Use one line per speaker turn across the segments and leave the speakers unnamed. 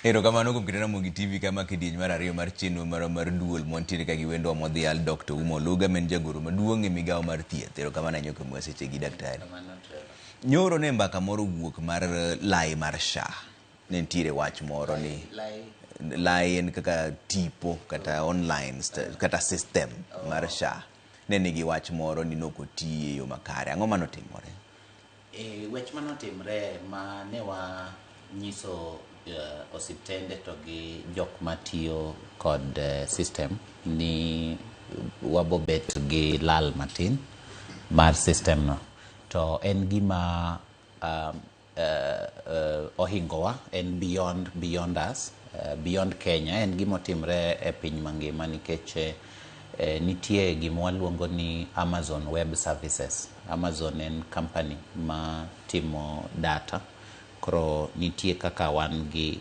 Ero kamano kuom kitana Mugi TV kama kidieny mar ariyo mar chenro mar duol montiere ka giwendo modhial Dr. Umo Luga men jagoro maduong' e migawo mar thieth. Ero kamano anyo kuom seche gi daktari. Nyoro ne mbaka moro wuok mar lai mar SHA. Ne ntiere wach moro ni lai en kaka tipo kata online kata system mar SHA. Ne nigi wach moro ni nokotii e yo makare. Ang'o manotimore?
Wach manotimre ma ne wa nyiso osiptende to gi jok matiyo kod system ni wabobet gi lal matin mar system no. To en gima ohingowa, en beyond us, beyond Kenya. En gima otimre e piny mangima nikech nitie gima waluongo ni Amazon Web Services. Amazon en company ma timo data. Koro nitie kaka wan gi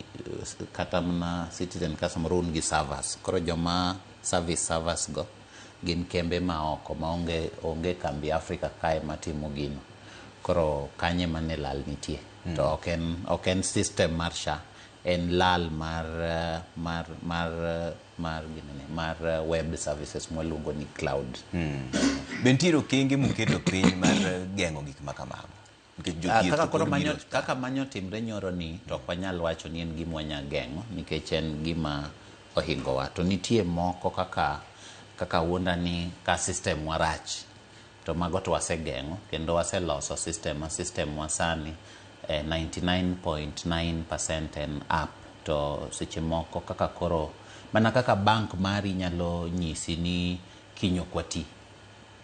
kata mna Citizen ka samoro un gi servers. Koro joma service servers go gin kembe ma oko ma onge kambi Afrika kae matimo gino. Koro kanye mane lal nitie. To oken system mar SHA, en lal mar web services mwaluongo ni cloud.
Bentiro kenge muketo piny mar geng'o gik makamago.
Kaka manyo timre nyoro ni to ok wanyal wacho ni en gima wanya geng'o nikech en gima ohingowa. To nitie moko kaka wuonda ni ka system warach to mago to wasegeng'o kendo waseloso system wasani 99.9% en app. To seche moko kaka koro mana kaka bank mari nyalo nyisi ni kinyo kwati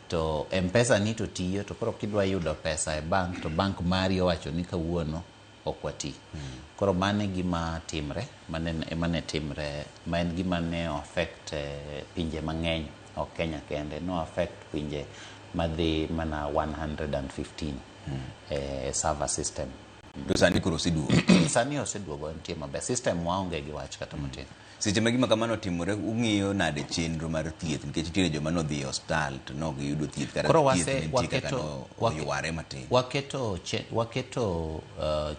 to M-Pesa ni to tiyo to koro kidwa yudo pesa e bank to bank mari owacho ni kawuono okwati. Koro mane gima timre, mane timre, ma en gima ne affect pinje mang'eny, ok Kenya kende, no affect pinje madhi mana 115 server system.
To sani kuro oseduogo.
Sani oseduogo, nitie maber. System waonge gi wach kata matin.
Seche ma gima kamano timore, ung'iyo nade chenro mar thieth nikech nitiere joma nodhi e hospital to no giyudo thieth kata thieth nitie kaka oyware matin.
Waketo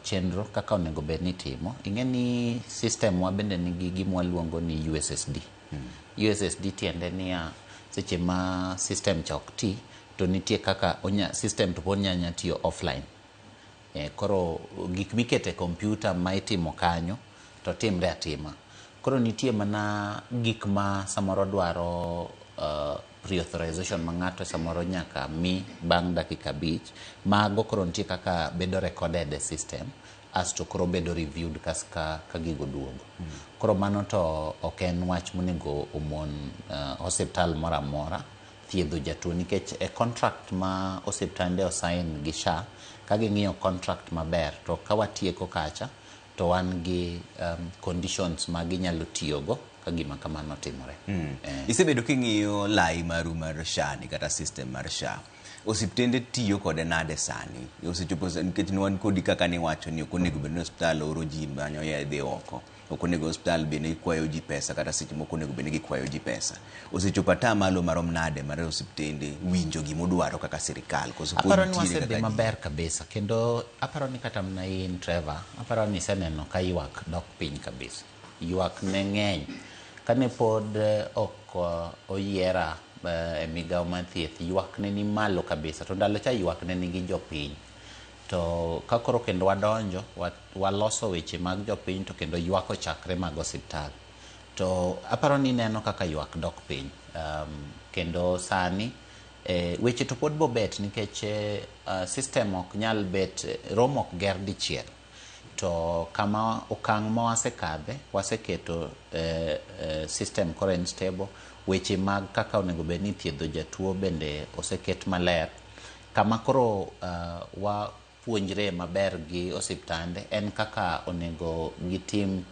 chenro kaka onego bed ni timo. Ing'e ni system wa bende nigi gima waluongo ni USSD. USSD tiende niya seche ma system chok ti to nitie kaka system to pod nyanya tiyo offline. Koro gik mikete kompyuta ma itimo kanyo to timre atima. Koro nitie mana gik ma samoro dwaro pre-authorization ma ng'ato samoro nyaka mi bang' dakika 5. Mago koro nitie kaka bedo recorded e system asto koro bedo reviewed ka gigo duogo. Koro mano to ok en wach monego omon hospital mora mora thiedho jatuo nikech e contract ma osiptande osign gi SHA ka ging'iyo contract maber to ka watieko kacha to wan gi conditions ma ginyalo tiyogo ka gima kamano timore.
Isebedo king'iyo lai maru mar SHA ni kata system mar SHA. Osiptende tiyo kode nade sani? Osechopo nikech wan kodi kaka ni wacho ni ok onego bed ni hospital oro ji manyo yedhe oko. Ok onego hospital bende ikwayo ji pesa kata seche moko onego bed ni gikwayo ji pesa. Osechopo ata malo marom nade mar osiptende winjo gimodwaro kaka sirikal koso pod
aparo ni wasedhi maber kabisa kendo aparo ni kata mna in Trevor aparo ni seneno ka ywak dok piny kabisa. Ywak ne ng'eny kane pod ok oyiera e migawo mar thieth. Ywak ne ni malo kabisa to ndalo cha ywak ne nigi jopiny. To kakoro kendo wadonjo waloso weche mag jopiny to kendo ywak ochakre mag osiptal. To aparo ni neno kaka ywak dok piny. Kendo sani weche to pod bobet nikech system ok nyal bet romo ok ger dichiel. To kama okang' ma wasekadhe waseketo system koro en stable. Weche mag kaka onego bed ni thiedho jatuo bende oseket maler. Kama koro wapuonjre maber gi osiptande en kaka onego gitim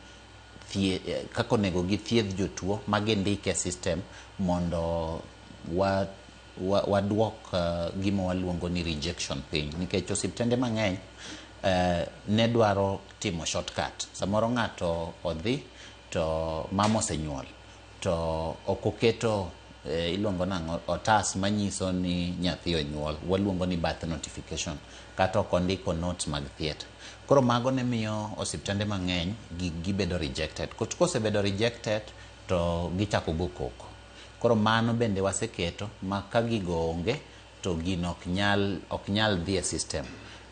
kaka onego githiedh jotuo magindike system mondo waduok gima waluongo ni rejection piny nikech osiptende mang'eny ne dwaro timo shortcut. Samoro ng'ato odhi to mama osenyuol to ok oketo iluongo nang'o otas manyiso ni nyathi onyuol, waluongo ni birth notification, kata ok ondiko notes mag thieth. Koro mago ne miyo osiptande mang'eny gibedo rejected. Kosebedo rejected to gichako go koko. Koro mano bende waseketo ma ka gigo onge to gino ok nyal dhi e system.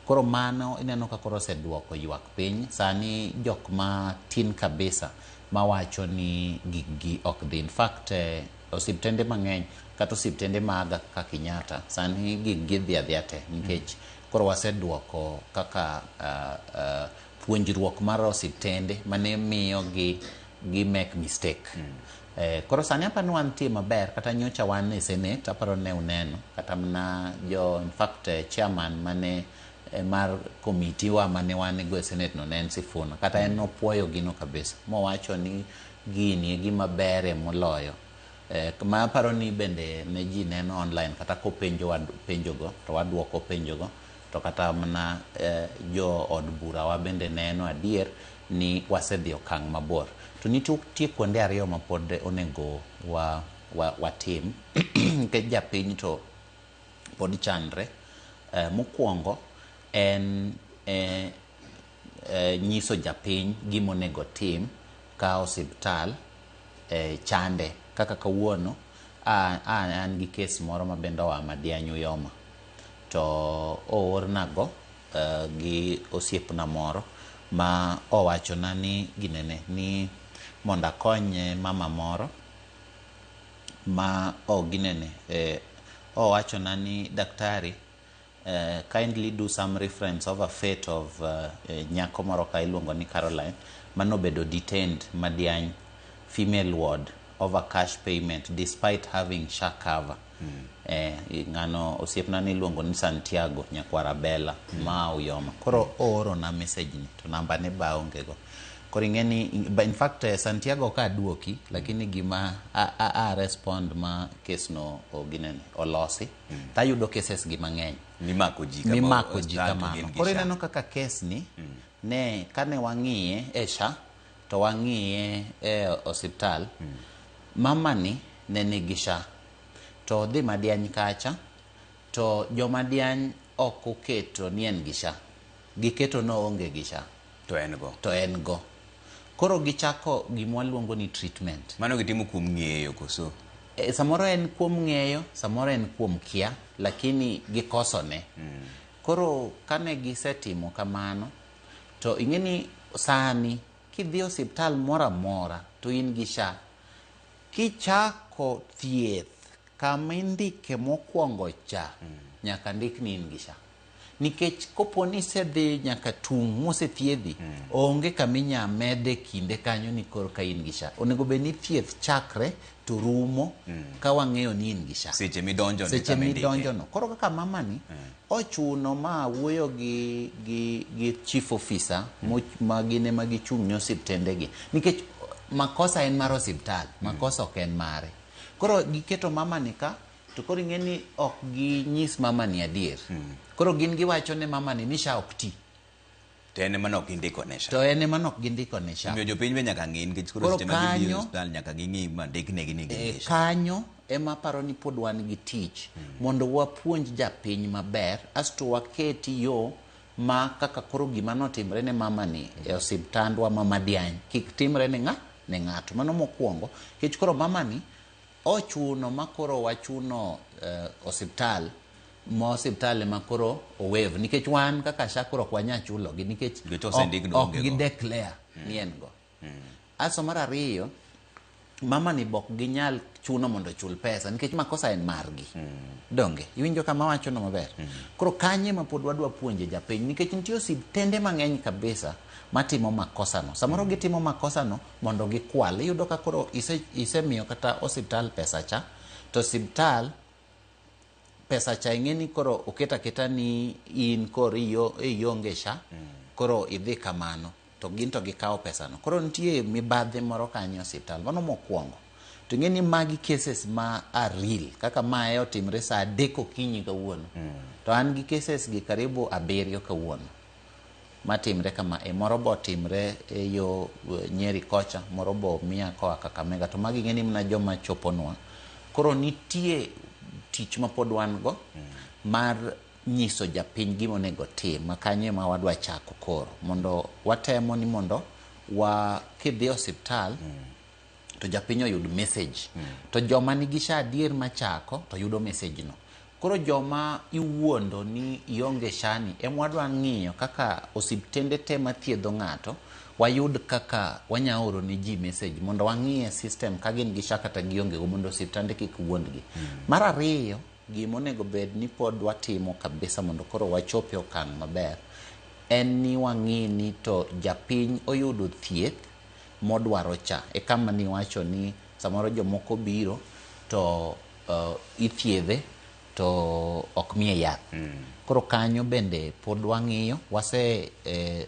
Koro mano ineno ka koro oseduoko ywak piny. Sani jok ma tin kabisa mawacho ni gigi ok dhi. In fact, osiptende mang'eny kata osiptende maga ka Kenyatta sani gigi dhi adhiya te, nikech koro waseduoko kaka puonjruok mar osiptende mane miyo gi make mistake. Koro sani apa ni wantie maber, kata nyocha wan e Senate aparo ne uneno, kata mna in fact chairman mane mar committee wa mane wan go e Senate no ne Sifuna, kata en opuoyo gino kabisa, mowacho ni gini gima bere moloyo. Ma aparo ni bende ne ji neno online, kata kopenjo penjogo to waduoko penjogo, to kata mna jo od bura wa bende neno adier ni wasedhi okang' mabor. To nitie kuonde ariyo ma pod onego watim nikech japiny to pod chandre. Mokwongo en nyiso japiny gima onego tim ka osiptal chande. Kaka kawuono an gi kes moro ma bende oa Madiany Uyoma, to oornago gi osiepna moro ma owachona ni ginene ni mondo akony mama moro ma owachona ni daktari, kindly do some reference of a fate of nyako moro ka iluongo ni Caroline manobedo detained Madiany female ward over cash payment despite having SHA cover. Ngano osiepna ni iluongo ni Santiago nyakwara Bella ma Uyoma. Koro ooro na message ni to namba ne ba ongego. Koro ingeni in fact Santiago ka duoki, lakini gima a respond ma case no oginene olosi. Tayudo cases gi mang'eny
mimako ji
kamano. Koro ineno kaka case ni ne kane wang'iye e SHA to wang'iye e osiptal, mama ni ne nigi SHA to dhi Madiany kacha, to jo Madiany ok oketo ni en gi SHA, giketo no onge gi SHA to en go. Koro gichako gima luongo ni treatment.
Mano gitimo kuom ng'eyo koso?
Samoro en kuom ng'eyo, samoro en kuom kia, lakini gikosone. Koro kane gisetimo kamano, to ing'eni sani kidhi osiptal mora mora to in gi SHA, kichako thieth kama indike mokwongo cha nyaka ndik ni in gi SHA. Nikech koponi sedhi nyaka tung' mosethiedhi, onge kaminya mede kinde kanyo ni koro ka in gi SHA. Onego bed ni thieth chakre to rumo ka wang'eyo ni in gi SHA.
Seche midonjo
no. Koro kaka mama ni ochuno ma wuoyo gi chief officer ma gine ma gichung' ne osiptende gi. Nikech makosa en mar osiptal, makosa ok en mare. Koro giketo mama ni ka, to koro ing'eni ok ginyis mama ni adier. Koro gin giwacho ne mama ni SHA ok ti.
To ene manok gindiko ne SHA.
To ene manok gindiko ne SHA.
Omiyo jopiny be nyaka ng'e, nikech koro seche ma gidhi hospital nyaka ging'i ma ndiknegi ni gin gi SHA.
Kanyo ema paro ni pod wan gi tich mondo wapuonj japiny maber, asto waketi yo ma kaka koro gima notimre ne mama ni e osiptandwa ma Madiany kik timre ne ng'ato. Mano mokwongo. Kech koro mama ni ochuno ma koro wachuno osiptal ma koro owev, nikech wan kaka SHA koro ok wanya chulo gi, nikech ok gi declare ni en go. Aso mar ariyo, mama ni bok ginyal chuno mondo chul pesa, nikech makosa en margi. Donge iwinjo kama wacho no maber. Koro kanye ma pod wadwa puonje japiny, nikech nitie osiptende mang'eny kabisa matimo makosa no. Samoro gitimo makosa no mondo gikwal. Iyudo ka koro isemiyo kata osiptal pesa cha, to osiptal pesa cha ing'eni koro oketa ni in koro ionge SHA, koro idhi kamano, to gin to gikawo pesa no. Koro nitie mibadhi moro kanyo osiptal. Mano mokwongo. To ing'eni magi cases ma are real. Kaka mae otimre sa 3 okinyi kawuono. To an gi cases gi karibu 7 kawuono matimre kama. Moro bo timre yo Nyeri kocha, moro bo miya koa Kakamega. To magi ing'eni mna joma choponwa Koro nitie tich ma pod wan go mar nyiso japiny gima onego tim, ma kanyo ma wadwa chako koro mondo watemo ni mondo kidhi osiptal to japiny oyud message to joma nigi SHA adier machako to yudo message no. Koro joma iwuondo ni ionge SHA ni wadwa ng'iyo kaka osiptende te mathiedho ng'ato wayud kaka wanyaoro ni ji message mondo wang'iye system ka gin gi SHA kata gionge go mondo osiptande kik wuondgi. Mar ariyo, gima onego bed ni pod watimo kabisa mondo koro wachope okang' maber en ni wang'i ni to japiny oyudo thieth modwaro cha. E kama ni wacho ni samoro jomoko biro to ithiedhe to ok miye yath. Koro kanyo bende pod wang'iyo,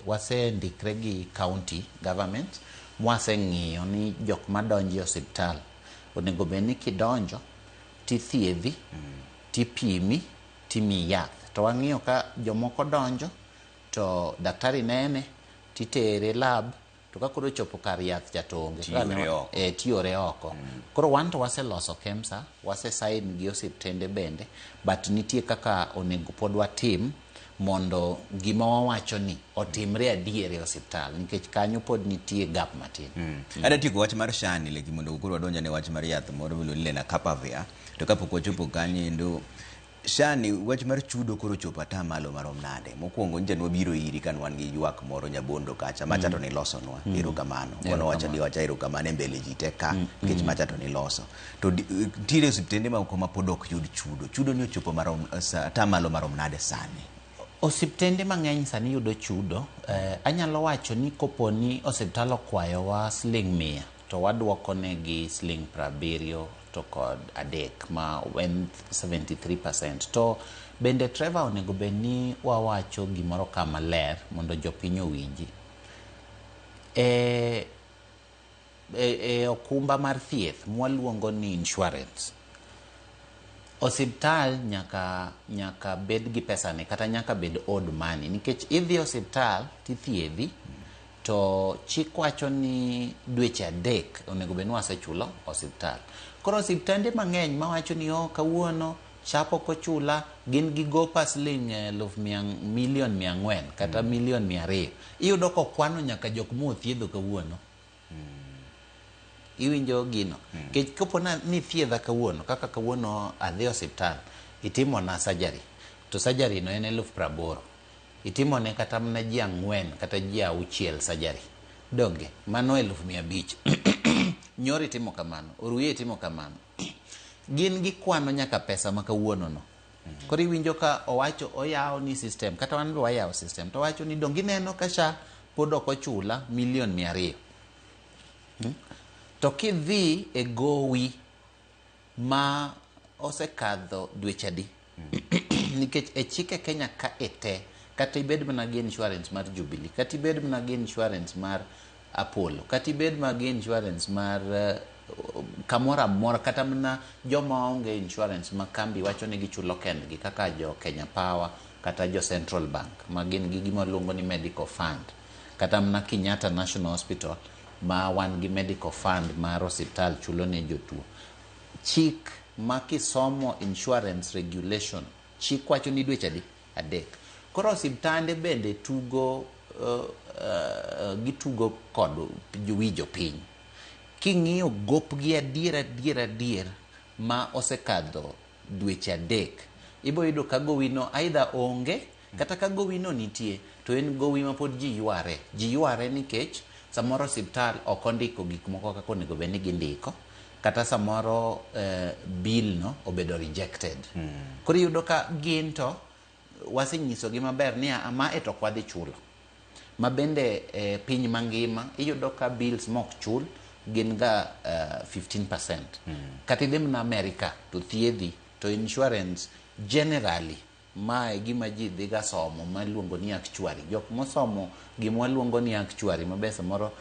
wase ndikre gi county government, wase ng'iyo ni jok madonjo e osiptal onego bed ni kidonjo tithiedhi, tipimi, timiyi yath. To wang'iyo ka jomoko donjo to daktari nene, titere lab, to ka koro chopo kar yath cha to onge tiyore oko. Koro wan to waseloso KEMSA, wase sign gi osiptende bende, but nitie kaka onego pod watim mondo gima wawacho ni otimre adier e osiptal, nikech kanyo pod nitie gap matin.
Ada tieko wach mar SHA ni leki mondo koro wadonja ne wach mar yath moro miluongo ni Lenacapavir, to kapok wachopo kanyo endo SHA ni wach mar chudo koro chopo ata malo marom nade. Mokwongo nje wabiro iri kan wan gi ywak moro Nyabondo kacha macha to ni losonwa erokamano. Kono wacha ni wacha erokamano e mbele ji te ka nikech macha to ni loso. To tire osiptende ma koma pod ok yud chudo. Chudo ni ochopo marom ata malo marom nade sani.
Osiptende mang'eny sani yudo chudo. Anyalo wacho ni koponi osiptal okwayowa siling 100 to waduoko negi siling 70 to kod adek ma when 73%. To bende Trevor onego bed ni wawacho gimoro kama ler mondo jopiny owinji. Okumba mar thieth mwaluongo ni insurance, osiptal nyaka bed gi pesa ne kata nyaka bed odd money, nikech idhi osiptal tithiedhi to chik wacho ni dweche 3 onego bed ni wasechulo osiptal. Koro osiptande mang'eny mawacho ni kawuono chapo kochula gin gi gopa siling 1,400,000 kata 1,200,000. Iyudo ko kwano nyaka jok mothiedho kawuono. Iwinjo gino. Kech kopona ni thiedha kawuono, kaka kawuono adhi osiptal, itimo na surgery. To surgery no en 80,000. Itimo ne kata mna ji 4 kata ji 6 surgery. Donge mano 500,000. Nyori timo kamano, oruye timo kamano. Gin gi kwano nyaka pesa makawuono no. Koro iwinjo ka owacho oyawo ni system kata wan lo yawo system to wacho ni dongi neno ka SHA pod ok ochula 200,000. To kidhi e gowi ma osekadho dweche adi nikech e chike Kenya ka ete kata ibed mana gi insurance mar Jubilee, kata ibed mana gi insurance mar Apollo, kata ibed mana gi insurance mar kamora mora, kata mana joma onge insurance ma kambi wacho ni gichulo kendgi kaka jo Kenya Power kata jo Central Bank ma gin gi gima luongo ni medical fund, kata mana Kenyatta National Hospital ma wan gi medical fund mar osiptal chulo ne jotuo. Chik ma kisomo insurance regulation, chik wacho ni dweche adi 3. Koro osiptande bende gitugo kod wijo piny. King'iyo gopgi adier ma osekadho dweche 3, ibo yudo ka gowino either onge kata ka gowino nitie to en gowi ma pod ji yware nikech samoro osiptal ok ondiko gik moko kaka onego bed ni gindiko, kata samoro bill no obedo rejected. Koro yudo ka gin to wasenyisogi maber ni ama to kwadhi chulo. Ma bende piny mangima iyudo ka bills mok chul gin ga 15%. Kata idhi na America to thiedhi to insurance generally ma gima ji dhiga somo maluongo ni actuary. Jok mosomo gima luongo ni actuary mabe samoro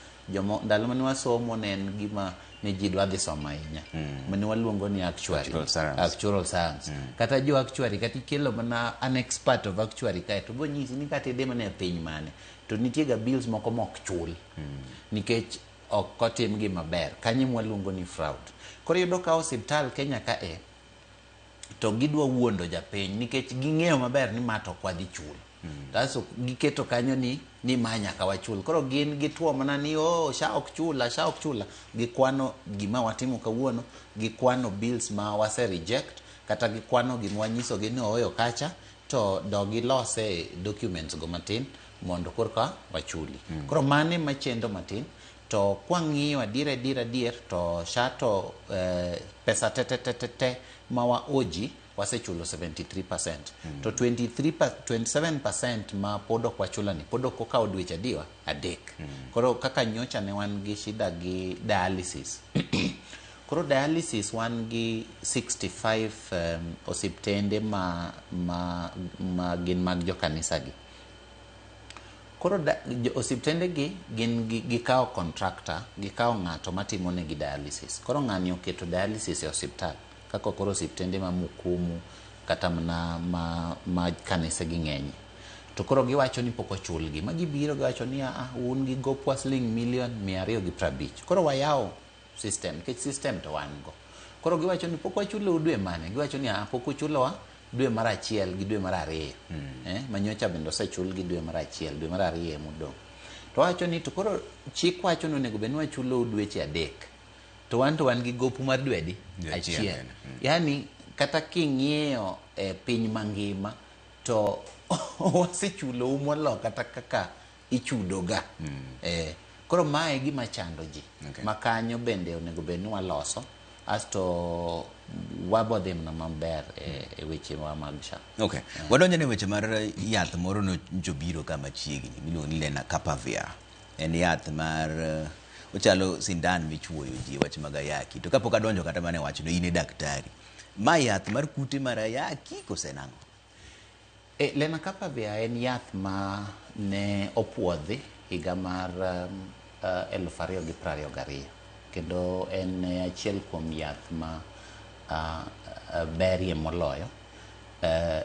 ndalo mane wasomo ne en gima ne ji dwa dhi somo ahinya. Mane waluongo ni actuarial science. Kata jo actuary kata ikelo mana an expert of actuary kae to bo nyisi ni kata idhi mana e piny mane to nitie ga bills moko mok chul. Nikech ok otim gima ber, kanyo mwaluongo ni fraud. Koro yudo ka osiptal Kenya kae to gidwa wuondo japiny nikech ging'eyo maber ni ma to ok wadhi chul. Taso giketo kanyo ni ma nyaka wachul. Koro gin gituo mana ni sha ok chula. Gikwano gima watimo kawuono, gikwano bills ma wase reject, kata gikwano gima wanyiso gi ni oyo kacha, to dogi lose documents go matin mondo korka wachuli. Koro mane machendo matin, to kwang'iyo adier to sha to pesa te mawa oji wasechulo 73%. To 27% ma pod ok wachula ni pod ok okawo dweche adiwa adek. Koro kaka nyocha ne wan gi shida gi dialysis. Koro dialysis wan gi 65 osiptende ma gin mag jo kanisa gi. Koro osiptende gi gin gikawo contractor, gikawo ng'ato matimo negi dialysis. Koro ng'ani oketo dialysis e osiptal, kako koro osiptende ma Mukumu kata ma kanisa gi ng'enye. To koro giwacho ni pok ochulgi. Ma gibiro giwacho ni un gi gopwa $250,000. Koro wayawo system, kech system to wan go. Koro giwacho ni pok wachulo dwe mane. Giwacho ni pok uchulowa dwe mar 1 gi dwe mar 2. Manyocha bende osechul gi dwe mar 1, dwe mar 2 emodong'. To wacho ni to koro chik wacho ni onego bed ni wachulo dweche 3. To wan gi gopu mar dwe di 1. Yani kata king'iyo piny mangima to wasechulo molo kata kaka ichudoga. Koro mae gima chando ji. Makanyo bende onego bed ni waloso, asto wabodhi mna maber e weche wa mag sha.
Okay. Wadonjo ne weche mar yath moro no jobiro kama chiegni miluongo ni Lenacapavir. En yath mar ochalo sindan michuoyo ji wach mag ayaki. To kapok adonjo kata mane wacho no ine daktari. Ma yath mar kute mar ayaki kose nang'o?
Lenacapavir en yath ma ne opuodhi higa mar 2022. Kendo en achiel kuom yath ma berie moloyo.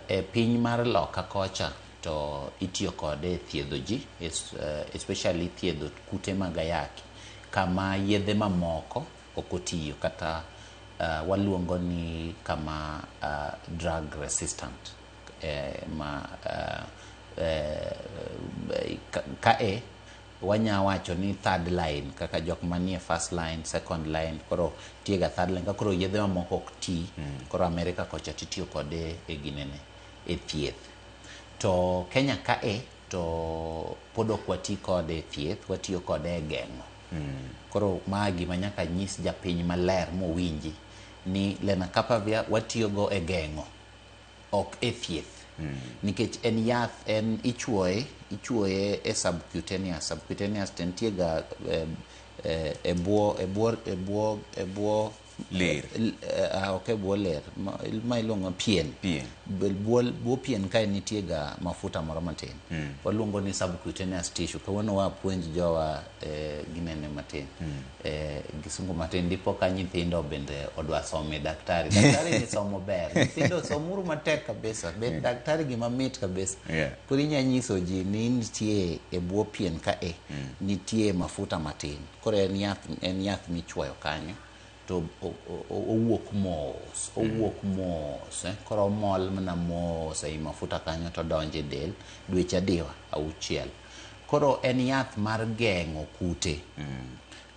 E piny mar Loka kocha to itiyo kode e thiedho ji, especially thiedho kute mag ayaki, kama yedhe mamoko ok otiyo, kata waluongo ni kama drug resistant. Wanya wacho ni third line, kaka jok manie first line, second line, koro tiega third line, koro yedhe mamoko ok ti. Koro Amerika kocha titiyo kode e ginene, e thieth. To Kenya kae to pod ok wati kode e thieth, watiyo kode e geng'o. Koro ma gima nyaka nyis japiny maler mowinji ni Lenacapavir watiyo go e geng'o, ok e thieth. Nikech en yath, en ichuoye e subcutaneous tentiega e buo
ler.
Ok e buo ler, ma iluongo pien. Buo pien kae nitiega mafuta moro matin. Waluongo ni subcutaneous tissue. Kawuono wapuonj jowa ginene matin. Gisungu matin, dipo ka nyithindo bende odwa some daktari. Daktari ni somo ber. Nyithindo somuru matek kabisa. Bet daktari gima mit kabisa. Koro inya nyiso ji ni nitie e buo pien kae, nitie mafuta matin. Koro en yath michuoyo kanyo. To owuok mos, koro mol mana mos ei mafuta kanyo to donje del dweche 6. Koro en yath mar geng'o kute.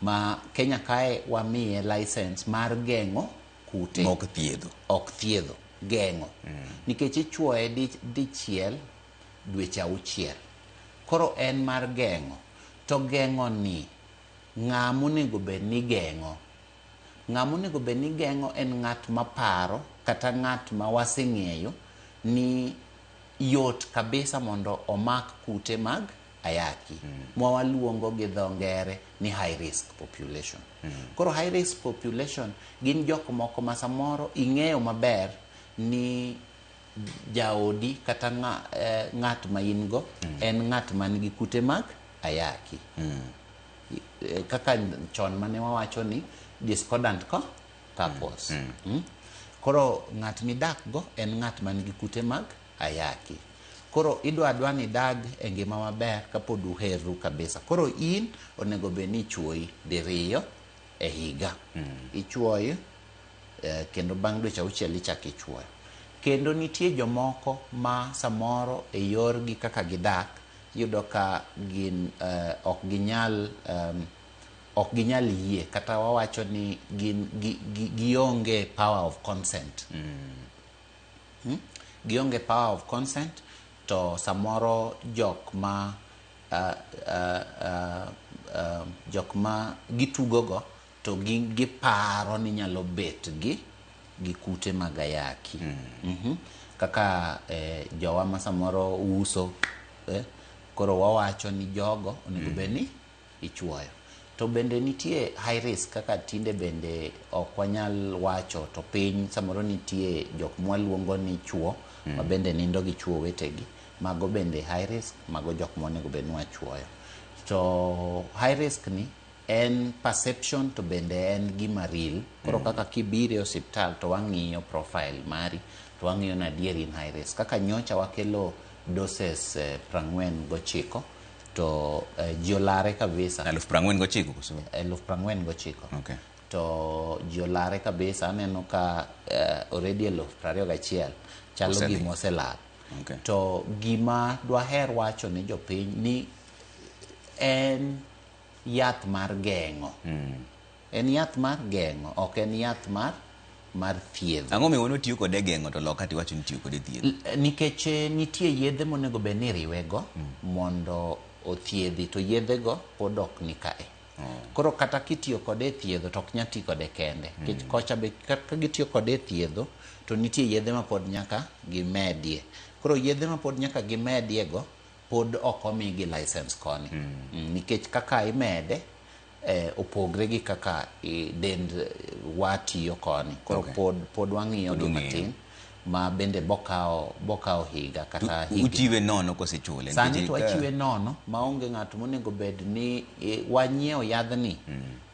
Ma Kenya kae wamiye license mar geng'o kute.
Ok
thiedho, geng'o. Nikech ichuoye dichiel dweche 6. Koro en mar geng'o. To geng'o ni ng'amonego bed ni geng'o. Ng'amonego bed ni geng'o en ng'at maparo, kata ng'at ma waseng'eyo ni yot kabisa mondo omak kute mag ayaki. Mwaluongo gi dho ngere ni high risk population. Koro high risk population gin jok moko ma samoro ing'eyo maber ni jaodi kata ng'at ma in go en ng'at man gi kute mag ayaki. Kaka chon mane wawacho ni discordant couples. Koro ng'at midak go en ng'at man gi kute mag ayaki. Koro idwa ni dag e ngima maber kapod uheru kabisa. Koro in onego bed ni ichuoyi diriyo e higa. Ichuoyi kendo bang' dweche 6 ichak ichuoyo. Kendo nitie jomoko ma samoro e yorgi kaka gidak yudo ka gin ok ginyal yie, kata wawacho ni gionge power of consent. Gionge power of consent, to samoro jok ma gitugogo to giparo ni nyalo bet gi kute mag ayaki. Kaka jowa ma samoro uso, koro wawacho ni jogo onego bed ni ichuoyo. To bende nitie high risk, kaka tinde bende ok wanyal wacho, to piny samoro nitie jok mwaluongo ni chuo ma bende nindo gi chuo wetegi. Mago bende high risk, mago jok monego bed ni wachuoyo. To high risk ni en perception, to bende en gima real. Koro kaka kibire hospital to wang'iyo profile mari, to wang'iyo na adieri in high risk. Kaka nyocha wakelo doses 49, to jiolare kabisa.
49 kusumo?
49.
Okay.
To jiolare kabisa, aneno ka already 21 chalo gima oselal.
Okay.
To gima dwaher wacho ne jopiny ni en yath mar geng'o. En yath mar geng'o, ok en yath mar thiedho.
Ang'o miyo tiyo kode geng'o to lokati wacho ni tiyo kode thiedho?
Nikech nitie yedhe monego bed ni riwego mondo othiedhi, to yedhego pod ok ni kae. Koro kata kitiyo kode thiedho to ok nyal ti kode kende. Nikech kocha be ka gitiyo kode thiedho to nitie yedhe ma pod nyaka gimedie. Koro yedhe ma pod nyaka gimedie go pod ok omigi license koni. Nikech kaka imede opogre gi kaka dend watiyo koni. Koro pod wang'iyo gi matin, ma bende bokao higa kata higa.
Uchiwe nono kosechule?
Sani to wachiwe nono, maonge ng'ato monego bed ni wanyiewo yadhni.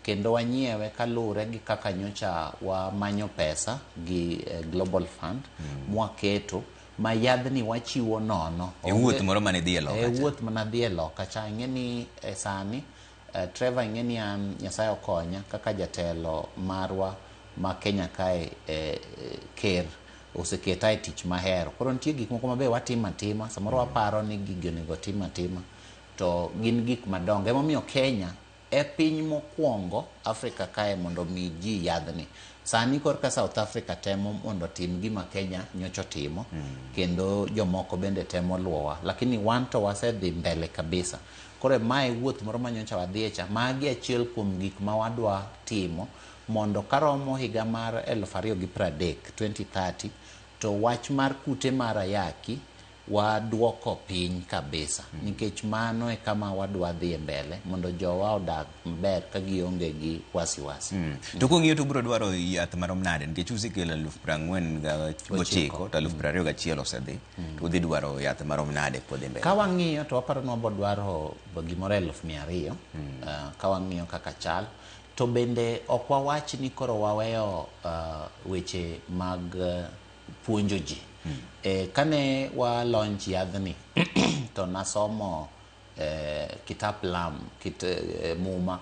Kendo wanyiewe kalure gi kaka nyocha wamanyo pesa gi Global Fund, mwaketo ma yadhni wachiwo nono.
Wuoth moro mane dhi e loka?
Wuoth mana dhi e loka cha. Ing'eni sani Trevor, ing'eni an Nyasaye okonya kaka jatelo marwa ma Kenya kae, ker oseketa e tich mahero. Koro nitie gik moko mabe watimo atima, samoro waparo ni gigi onego tim atima, to gin gik madongo. Emomiyo Kenya e piny mokwongo Afrika kae mondo mi ji yadhni. Sani korka South Africa temo mondo tim gima Kenya nyocho timo, kendo jomoko bende temo luowa, lakini wan to wasedhi mbele kabisa. Koro mae wuoth moro ma nyocha wadhiecha, magi achiel kuom gik ma wadwa timo mondo karomo higa mar 2030, 2030, to wach mar kute mar ayaki waduoko piny kabisa. Nikech mano e kama wadwa dhi mbele mondo jowa odag maber ka gionge gi wasiwasi.
To kung'iyo to biro dwaro yath marom nade? Nikech usekelo 49 to 21 osedhi, to udhi dwaro yath marom nade podhi mbele?
Ka wang'iyo to waparo ni wabiro dwaro gimoro 200,000 ka wang'iyo kaka chal. To bende ok wawach ni koro waweyo weche mag puonjo ji. Kane wa launch yadhni to nasomo kitap lam, muma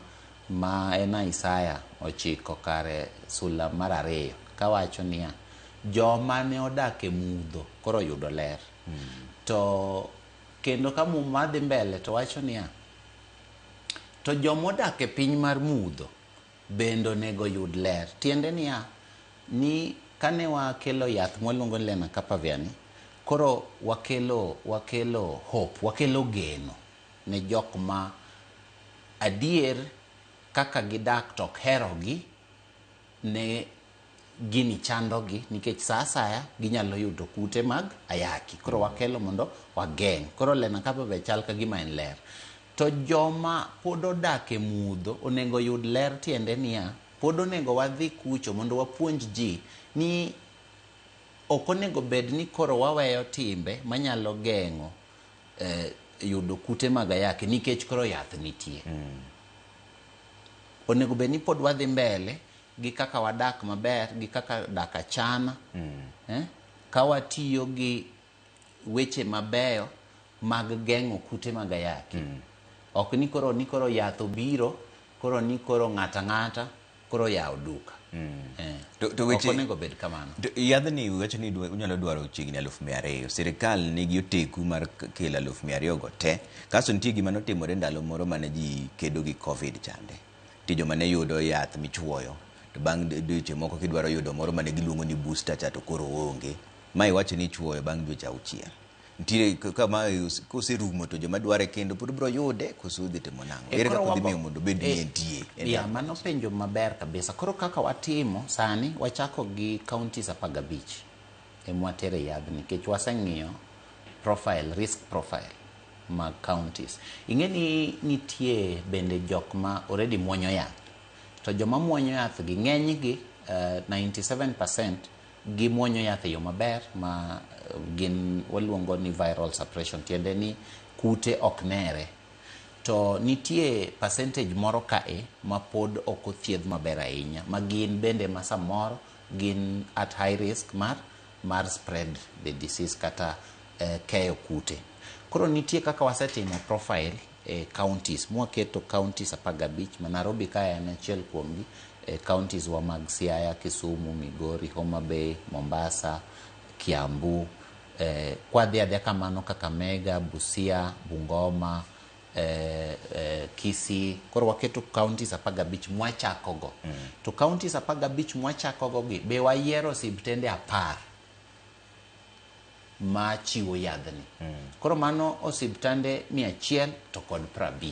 ma en Isaya 9 kare sula mar 2, kawacho niya, joma ne odak e mudho koro yudo ler. To kendo ka muma dhi mbele to wacho niya, to joma odak e piny mar mudho bende onego yud ler. Tiende niya, ni kane wakelo yath mwaluongo ni Lenacapavir, koro wakelo hope, wakelo geno ne jok ma adier kaka gidak tok herogi ne gini chandogi, nikech sa asaya ginyalo yudo kute mag ayaki. Koro wakelo mondo wageng'. Koro Lenacapavir chal ka gima en ler. To joma pod odak e mudho onego yud ler. Tiende niya, pod onego wadhi kucho mondo wapuonj ji ni ok onego bed ni koro waweyo timbe manyalo geng'o yudo kute mag ayaki nikech koro yath nitie. Onego bed ni pod wadhi mbele gi kaka wadak maber, gi kaka dak achana, ka watiyo gi weche mabeyo mag geng'o kute mag ayaki. Ok ni koro yath obiro, koro ni koro ng'ata koro yawo duka.
To weche
onego bed kamano.
Yadhni wacho ni unyalo dwaro chiegni 200,000. Sirikal nigi oteku mar kelo 200,000 go te. Kaso nitie gima notimore ndalo moro mane ji kedo gi Covid chande. Ti joma ne yudo yath michuoyo. To bang' dweche moko kidwaro yudo moro mane giluongo ni booster cha to koro onge. Ma iwacho ni ichuoyo bang' dweche 6. Nitie kama koserumo to joma dware kendo pod biro yude kosudhi timo nang'o. Ere kaka dhi mondo bed ni entie.
Ya mano penjo maber kabisa. Koro kaka watimo sani wachako gi counties 15 emwatere yadhni nikech waseng'iyo risk profile mag counties. Ing'eni nitie bende jok ma already muonyo yath. To joma muonyo yath gi ng'enygi 97% gi muonyo yath yo maber ma gin waluongo ni viral suppression, tiende ni kute ok nere. To nitie percentage moro kae ma pod ok othiedh maber ahinya, ma gin bende ma samoro gin at high risk mar spread the disease kata keyo kute. Koro nitie kaka wasetimo profile counties, mwaketo counties 15 ma Nairobi kae en achiel kuomgi, counties wa mag Siaya, Kisumu, Migori, Homa Bay, Mombasa, Kiambu, kwadhi kamano Kakamega, Busia, Bungoma, Kisii. Koro waketo counties 15 mwachakogo. To counties 15 mwachakogo gi be wayiero osiptende 10 ma chiwo yadhni. Koro mano osiptande 100 to kod 50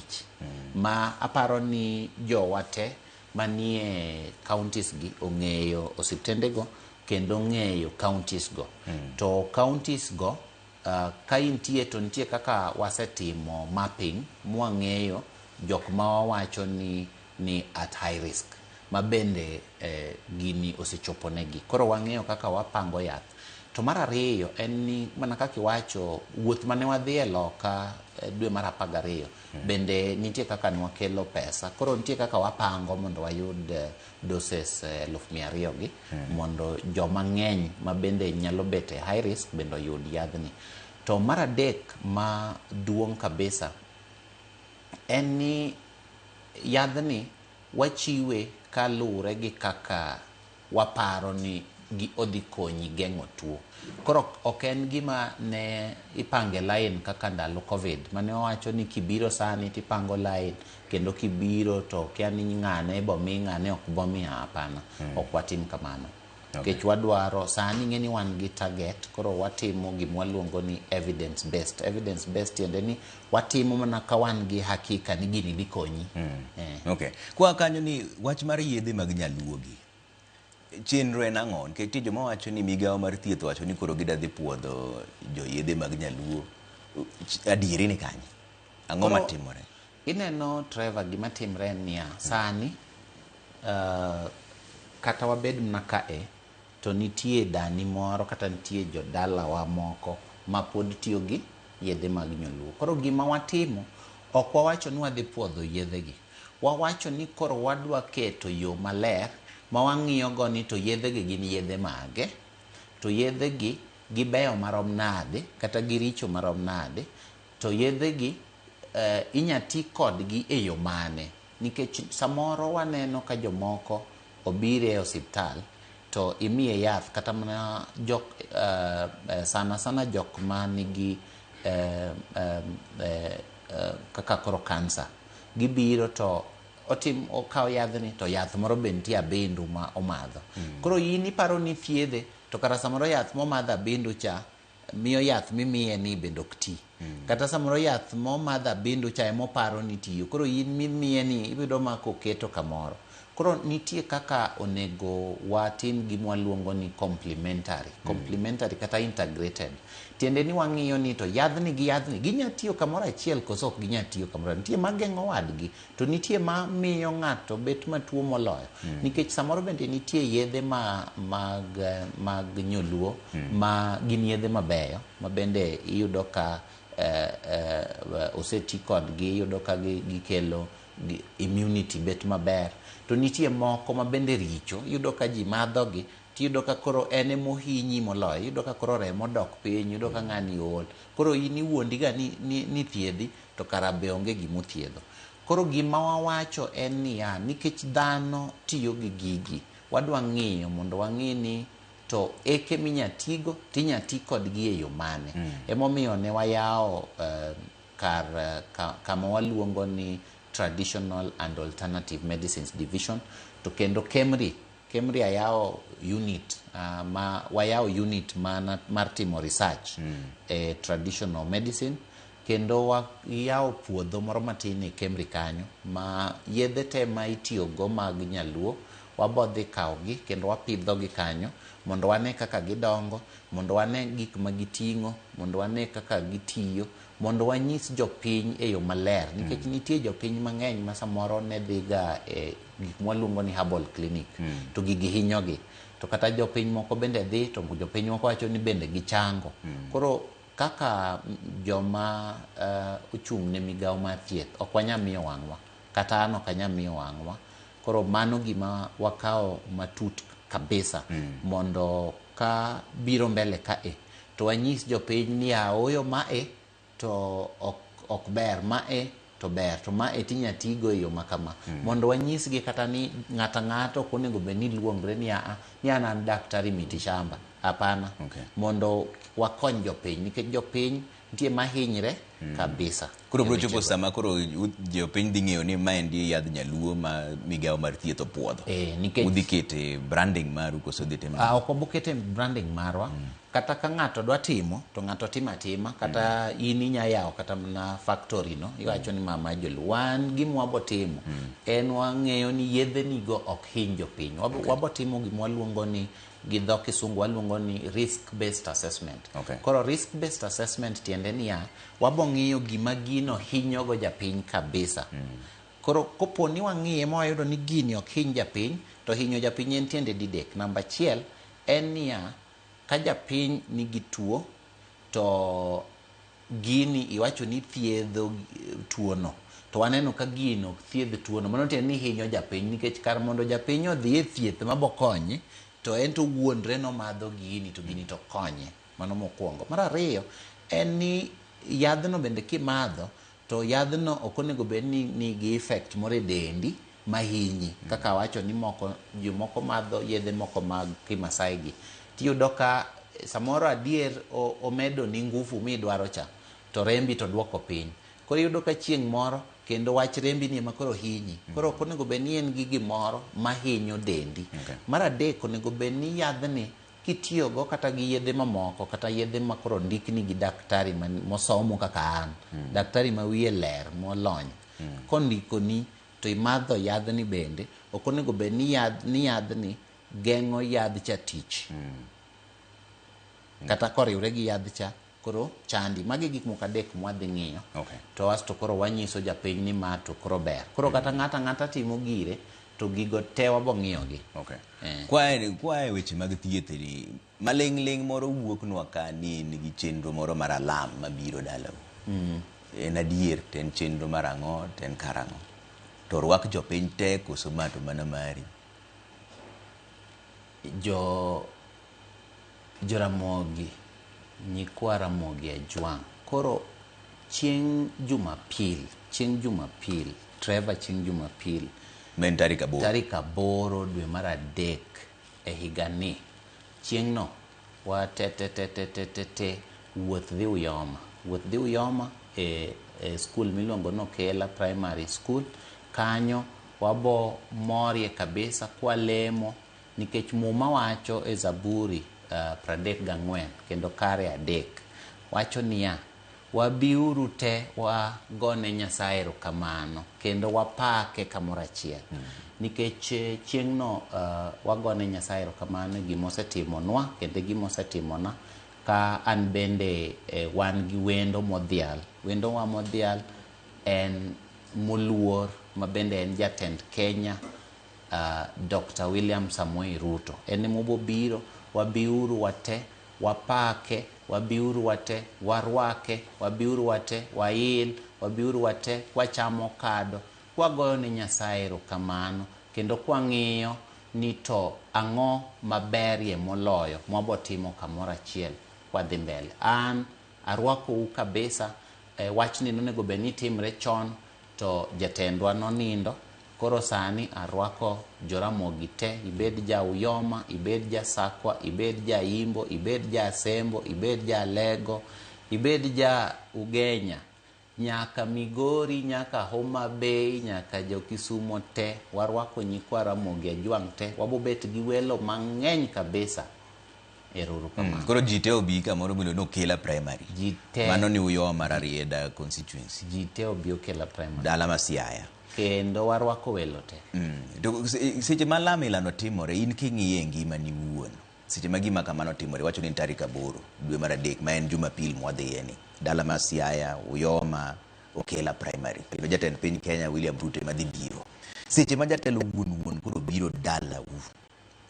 ma aparo ni jowate manie counties gi ong'eyo osiptende go kendo ong'eyo counties go. To counties go ka intie to nitie kaka wasetimo mapping mwang'eyo jok ma wawacho ni at high risk ma bende gini osechoponegi. Koro wang'eyo kaka wapango yath. To mar ariyo en ni mana kaka iwacho wuoth mane wadhie loka dwe mar 12 bende nitie kaka nwakelo pesa. Koro nitie kaka wapango mondo wayud doses 200,000 gi mondo joma ng'eny ma bende nyalo bete high risk bende yud yadhni. To mar adek ma duong' kabisa en ni yadhni wachiwe kaluwore gi kaka waparo ni odhi konyi geng'o tuo. Koro ok en gima ne ipange line kaka ndalo Covid mane wawacho ni kibiro sani tipango line kendo kibiro to kia ni ng'ane bomi ng'ane ok bomi. Hapana, ok watim kamano. Kech wadwaro sani ng'eni wan gi target, koro watimo gima waluongo ni evidence based tiende ni watimo mana ka wan gi hakika ni gini dhi konyi.
Okay. Kwa kanyo ni wach mar yedhe mag nyaluo gi chenro en ang'o? Nikech joma wacho ni migawo mar thieth wacho ni koro gidadhi puodho jo yedhe mag nyaluo. Adieri ni kanye? Ang'o matimore?
Ineno Trevor, gima timre niya sani kata wabed mna kae to nitie dani moro kata nitie jodala wa moko ma pod tiyo gi yedhe mag nyaluo. Koro gima watimo ok wawacho ni wadhi puodho yedhe gi. Wawacho ni koro wadwa keto yo maler ma wang'iyo go ni to yedhe gi gin yedhe mage, to yedhe gi gibeyo marom nade kata giricho marom nade, to yedhe gi inyati kodgi e yo mane. Nikech samoro waneno ka jomoko obire e osiptal to imiye yath kata mana jok sana jok ma nigi kaka koro kansa, gibiro to okawo yadhni to yath moro be nitie abindu ma omadho. Koro in iparo ni thiedhe to kata samoro yath momadho abindu cha miyo yath mimiye ni bende ok ti. Kata samoro yath momadho abindu cha emoparo ni tiyo, koro in mimiye ni ibido ma koketo kamoro. Koro nitie kaka onego watim gima waluongo ni complementary kata integrated. Tiende ni wang'iyo ni to yadhni ginya tiyo kamoro achiel koso ok ginya tiyo kamoro. Nitie mageng'o wadgi to nitie ma miyo ng'ato bet matuo moloyo. Nikech samoro bende nitie yedhe mag nyoluo ma gin yedhe mabeyo ma bende iyudo ka oseti kodgi, iyudo ka gikelo immunity bet maber. To nitie moko ma bende richo, iyudo ka ji madhogi tiyudo ka koro ene mohinyi moloyo, yudo ka koro remo dok piny, yudo ka ng'ani ol, koro in iwuondi ga ni thiedhi to kara be onge gimothiedho. Koro gima wawacho en niya, nikech dhano tiyo gi gigi, wadwa ng'iyo mondo wang'i ni to eke minyatigo tinyati kodgi e yo mane. Emomiyo ne wayawo kama waluongo ni Traditional and Alternative Medicines Division, to kendo KEMRI ayawo unit, wayawo unit mar timo research traditional medicine, kendo wayawo puodho moro matin e KEMRI kanyo ma yedhe te ma itiyogo mag nyaluo wabodhi kawogi kendo wapidhogi kanyo mondo wane kaka gidongo, mondo wane gik ma giting'o, mondo wane kaka gitiyo, mondo wanyis jopiny e yo maler, nikech nitie jopiny mang'eny ma samoro ne dhiga e gik mwaluongo ni herbal clinic to gigi hinyogi, to kata jopiny moko bende dhi to jopiny moko wacho ni bende gichango. Koro kaka joma ochung' ne migawo mar thieth ok wanya miyo wang'wa, kata an ok anya miyo wang'wa. Koro mano gima wakawo matut kabisa mondo ka biro mbele kae to wanyis jopiny ni aoyo mae to ok ber, mae to ber, to mae tinyatigo e yo makama, mondo wanyisgi kata ni ng'ato ok onego bed ni luongre ni an daktari miti shamba, hapana. Mondo wakony jopiny, nikech jopiny nitie mahinyre kabisa.
Koro bro chopo sama koro jopiny dhi ng'eyo ni ma endi yadh nyaluo ma migawo mar thieth opuodho.
Nikech
udhi kete branding maru koso dhi timo?
Ok wabokete branding marwa. Kata ka ng'ato dwa timo to ng'ato timo atima, kata in inya yawo kata na factory no, iwacho ni mama joluo. Wan gima wabotimo en wang'eyo ni yedhe nigo ok hiny jopiny. Wabotimo gima waluongo ni gi dho kisungu waluongo ni risk based assessment. Koro risk based assessment tiende niya, wabong'iyo gima gino hinyogo japiny kabisa. Koro kopo ni wang'iye ma wayudo ni gini ok hiny japiny, to hinyo japiny en tiende didek. Namba achiel en niya, ka japiny nigi tuo to gini iwacho ni thiedho tuono, to waneno ka gino thiedho tuono, mano tiende ni hinyo japiny, nikech kar mondo japiny odhi e thieth mabokonye to en to wuondre nomadho gini to gini to konye. Mano mokwongo. Mar ariyo en ni yadhno bende kimadho to yadhno ok onego bed ni nigi effect moro e dendi mahinyi, kaka wacho ni jomoko madho yedhe moko mag Kimasai gi, tiyudo ka samoro adier omedo ni ngufu midwaro cha, to rembi to duoko piny. Koro iyudo ka chieng' moro kendo wach rembi ni ema koro hinyi. Koro ok onego bed ni en gi gimoro mahinyo dendi. Mar adek, onego bed ni yadhni kitiyogo kata gi yedhe mamoko, kata yedhe ma koro ndikni gi daktari mosomo kaka an, daktari ma wiye ler, molony, kondikoni to imadho yadhni bende, ok onego bed ni yadhni geng'o yadh cha tich. Kata koriwre gi yadh cha koro chandi. Magi gik moko adek mwadhi ng'iyo. To asto koro wanyiso japiny ni ma to koro ber. Koro kata ng'ata timo gire to gigo te wabong'iyogi.
Kwae weche mag thieth ni maling' moro wuoknwa ka ni nigi chenro moro mar alam mabiro dalau. En adier, to en chenro mar ang'o, to en karang'o? To rwak jopiny te koso ma to mana mari?
Joramogi, nyikwa Ramogi Ajwang'. Koro chieng' Jumapil, Trevor chieng' Jumapil,
men tarik 8
dwe mar adek e higani, chieng'no wa wuoth dhi Uyoma e skul miluongo no Kela Primary School. Kanyo wabo morie kabisa kwa lemo, nikech muma wacho e Zaburi 34 kendo kare 3 wacho niya, wabiuru te wagone Nyasaye erokamano kendo wapake kamoro achiel. Nikech chieng'no wagone Nyasaye erokamano gima osetimonwa kendo gima osetimona, ka an bende wan gi wendo modhial. Wendowa modhial en moluor ma bende en jatend Kenya, Dr. William Samoei Ruto. En mobobiro, wabiuru wate, wapake, wabiuru wate, warwake, wabiuru wate, wail, wabiuru wate, wachamo kado, wagoyo ne Nyasaye erokamano, kendo kwang'iyo ni to ang'o maberie moloyo mwabotimo kamoro achiel wadhi mbele. An arwakou kabisa, wachni nonego bed ni timre chon to jatendwa nonindo, koro sani arwako Joramogi te, ibed ja Uyoma, ibed ja Sakwa, ibed ja Imbo, ibed ja Sembo, ibed ja Lego, ibed ja Ugenya, nyaka Migori, nyaka Homa Bay, nyaka jo Kisumo te, warwako nyikwa Ramogi Ajwang' te, wabobet gi welo mang'eny kabisa. Eruru kamano.
Koro jite obi kamoro bilo no Kela Primary.
Jite.
Mano ni Uyoma Rarieda constituency.
Jite obi Kela Primary.
Dala ma Siaya.
Kendo warwako welo te.
To seche ma lamila no timore, in king'iye ngima ni wuon. Seche ma gima kamano timore, wacho ni tarik 8 dwe mar adek ma en Jumapil mwadhiye ni. Dala ma Siaya, Uyoma, Kela Primary. Kendo jatend piny Kenya William Ruto madhi biro. Seche ma jatelo wuon koro biro dala u.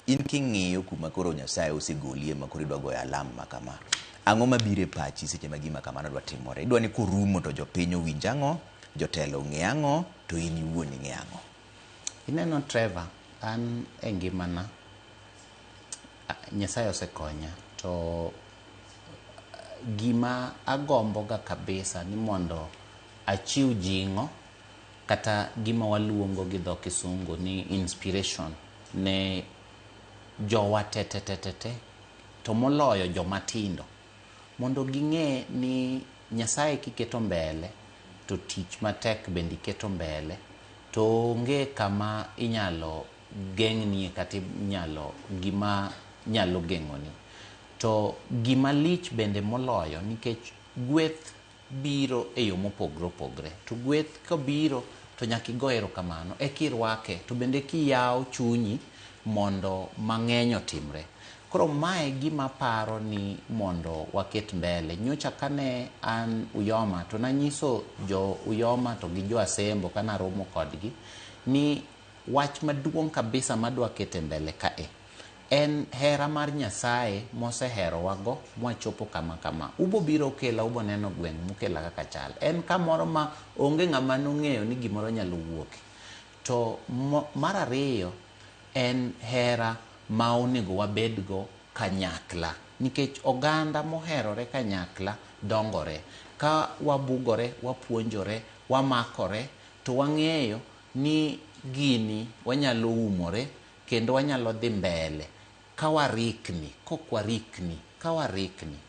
In king'iyo kuma koro Nyasaye osegolie ma koro idwa goyo alam ma kama. Ang'o mabire pachi seche ma gima kamano dwa timore? Idwa ni kurumo to jopiny owinj ang'o, jotelo ng'e ang'o, to in iwuon ing'e ang'o?
Ineno Trevor, an e ngimana Nyasaye osekonya, to gima agombo ga kabisa ni mondo achiw jing'o, kata gima waluongo gi dho Kisungu ni inspiration ne jowa te to moloyo jomatindo, mondo ging'e ni Nyasaye kiketo mbele to tich matek bende iketo mbele, to onge kama inyalo geng'ni kata inyalo gima nyalo geng'oni. To gima lich bende moloyo, nikech gweth biro e yo mopogre opogre, to gweth kabiro to nyaka igo erokamano ekirwake, to bende kiyawo chunyi mondo mang'eny otimre. Koro mae gima paro ni mondo waket mbele. Nyocha kane an Uyoma to nanyiso jo Uyoma to gi jo Asembo kana romo kodgi ni wach maduong' kabisa madwa kete mbele kae en hera mar Nyasaye mosehero wago mwachopo kama. Ubo biro Kela, ubo neno gweng' mukela kaka chal. En kamoro ma onge ng'ama nong'eyo ni gimoro nyalo wuoke. To mar ariyo en hera ma onego wabedgo kanyakla, nikech oganda moherore kanyakla dongore. Ka wabugore, wapuonjore, wamakore, to wang'eyo ni gini wanyalo umore kendo wanyalo dhi mbele kawarikni, kokwarikni,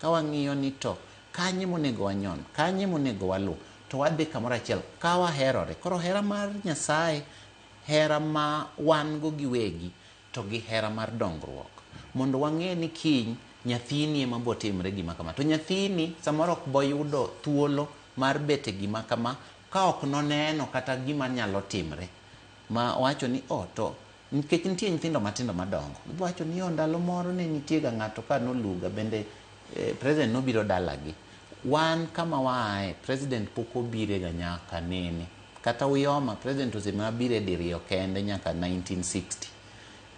kawang'iyo ni to kanye monego wanyon, kanye monego walu, to wadhi kamoro achiel kawaherore. Koro hera mar Nyasaye, hera ma wan go giwegi, to gi hera mar dongruok, mondo wang'e ni kiny nyathini ema botimre gima kama. To nyathini samoro ok boyudo thuolo mar bete gima kama ka ok noneno kata gima nyalo timre, ma wacho ni to nikech nitie nyithindo matindo madongo, wacho ni ndalo moro ne nitie ga ng'ato ka noluga bende president nobiro dalagi. Wan kama waaye president pok obire ga nyaka nene, kata Uyoma president osemabire diriyo kende nyaka 1960.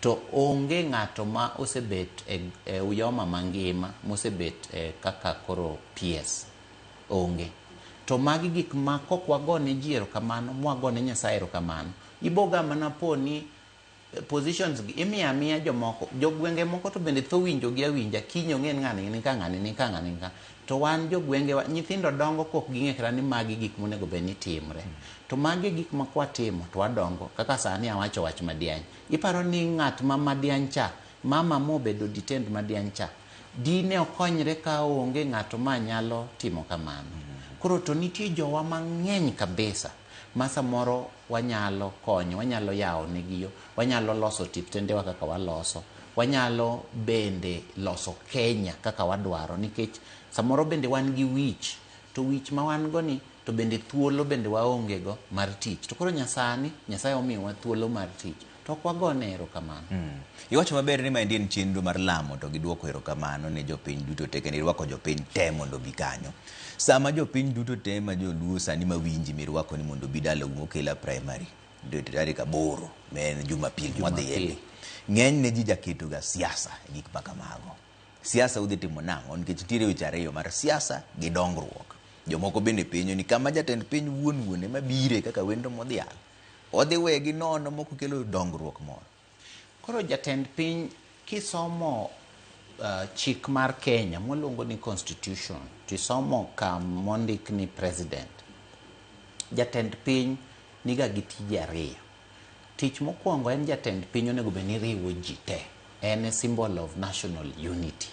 To onge ng'ato ma osebet e Uyoma mangima mosebet kaka koro PS, onge. To magi gik ma kok wagone ji erokamano, mwagone Nyasaye erokamano, iboga mana po ni positions gi imiya jomoko, jogwenge moko to bende tho winjo gi awinja, kinyo ng'en ng'ani ni ka ng'ani ni ka ng'ani ni ka. To wan jogwenge wa nyithindo dongo kok ging'e kata ni magi gik monego bed ni timre. To magi gik ma kwatimo to wadongo, kaka sani awacho wach Madiany. Iparo ni ng'at ma Madiany cha, mama mobedo detained Madiany cha, dine okonyre ka onge ng'ato ma nyalo timo kamano. Koro to nitie jowa mang'eny kabisa ma samoro wanyalo konyo, wanyalo yawo negiyo, wanyalo loso tiptendewa kaka waloso, wanyalo bende loso Kenya kaka wadwaro, nikech samoro bende wan gi wich, to wich ma wan go ni to bende thuolo bende waonge go mar tich. To koro Nyasaye omiyowa thuolo mar tich, to ok wagone erokamano.
Iwacho maber ni maendi en chenro mar lamo to giduoko erokamano ne jopiny duto te, kendo irwako jopiny te mondo bi kanyo. Sama jopiny duto te ma joluo sani mawinji mirwako ni mondo bi dala umo Kela Primary tarik 8 men Jumapil mwadhiye, ng'eny ne ji jaketo ga siasa gik makamago. Siasa udhi timo nang'o? Nikech tire weche ariyo mar siasa gi dongruok. Jomoko bende penyo ni kama jatend piny wuon ema bire kaka wendo modhial, odhi wegi nono moko kelo dongruok moro.
Koro jatend piny kisomo chik mar Kenya moluongo ni constitution, tisomo mondik ni president. Jatend piny niga gi tije ariyo. Tich mokwongo en jatend piny onego bed ni riwo ji te. En a symbol of national unity.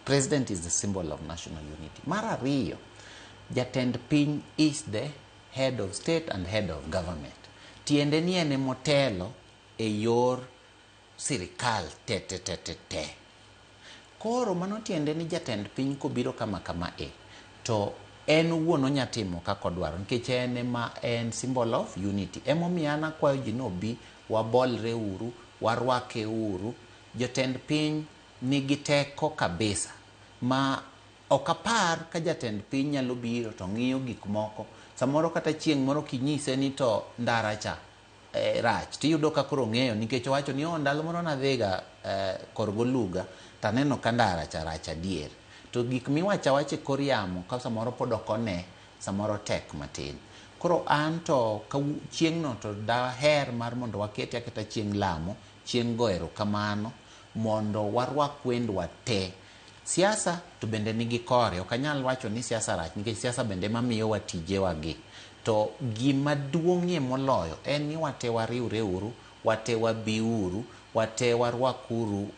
President is the symbol of national unity. Mar ariyo, jatend piny is the head of state and head of government. Tiende ni ene motelo e yor sirikal te. Koro mano tiende ni jatend piny kobiro kama to en wuon onyatimo kako dwaro nikech en symbol of unity. Emomiyo an akwayo ji nobi wabolre uru, warwake uru. Jatend piny nigi teko kabisa ma okapar ka jatend piny nyalo biro to ng'iyo gik moko. Samoro kata chieng' moro kinyise ni to ndara cha rach, tiyudo ka koro ng'eyo nikech owacho ni ndalo moro nadhiga Korgoluga taneno ka ndara cha rach adier. To gik miwacha wache kor yamo ka samoro pod ok one, samoro tek matin. Koro an to chieng' no to daher mar mondo waketi aketa chieng' lamo, chieng' go erokamano mondo warwak wendwa te. Siasa to bende nigi kore, ok anyal wacho ni siasa rach nikech siasa bende mamiyo wa tijewa gi. To gima duong'ie moloyo en ni wate wariwre uru, wate wabi uru, wate warwak uru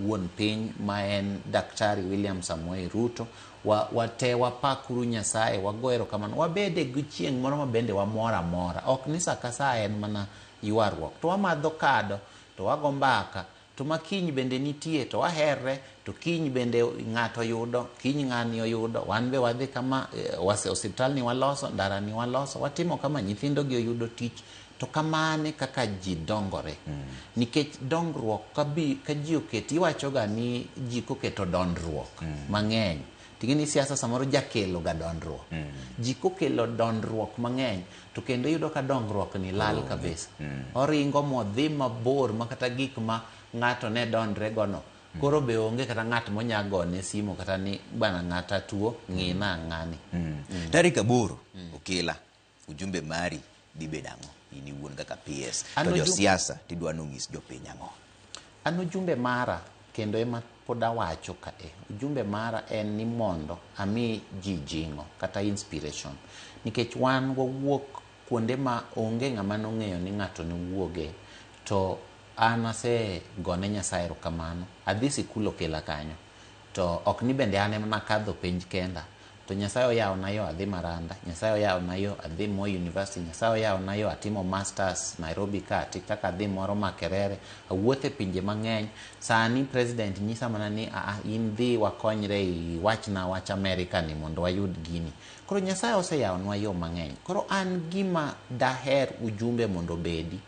wuon piny ma en Daktari William Samoei Ruto. Wate wapakuru Nyasaye, wago erokamano. Wabede gi chieng' moro ma bende wamora mora. Ok ni sa ka sa en mana ywaruok. To wamadho kado, to wago mbaka, to makiny bende nitie, to waherre, to kiny bende ng'ato yudo, kiny ng'ani oyudo, wan be wadhi kama, osiptal ni waloso, ndara ni waloso, watimo kama nyithindo gi oyudo tich. To kamane kaka ji dongore. Nikech dongruok ka ji oketi, iwachoga ni ji koketo dondruok mang'eny. Tingini siasa samoro jakelo ga dondruok. Ji kokelo dondruok mang'eny, to kendo yudo ka dongruok ni lal kabisa. Oringo modhi mabor makata gik ma ng'ato ne dondre gono. Koro be onge kata ng'at monyagone simo kata ni bana ng'ata tuo ng'ina ng'ani.
Tarik 8 okela ujumbe mari dibedang'o ini wuon kaka PS to jo siasa tidwa nung'is jopiny ang'o?
An ujumbe mara kendo ema pod awacho ujumbe mara en ni mondo ami ji jing'o kata inspiration, nikech wan wawuok kuonde ma onge ng'ama nong'eyo ni ng'ato ni wuoge. To an ase gone Nyasaye erokamano, adhi sikul okela kanyo, to ok ni bende an ema nakadho penj kenda. To Nyasaye oyawona yo adhi Maranda, Nyasaye oyawona yo adhi Moi University, Nyasaye oyawona yo atimo masters Nairobi ka, kaka adhi moro Makerere, awuothe pinje mang'eny. Sani president nyisa mana ni in dhi wakonyre iwachna wach Amerika ni mondo wayud gini. Koro Nyasaye oseyawonwa yo mang'eny. Koro an gima daher ujumbe mondo bedi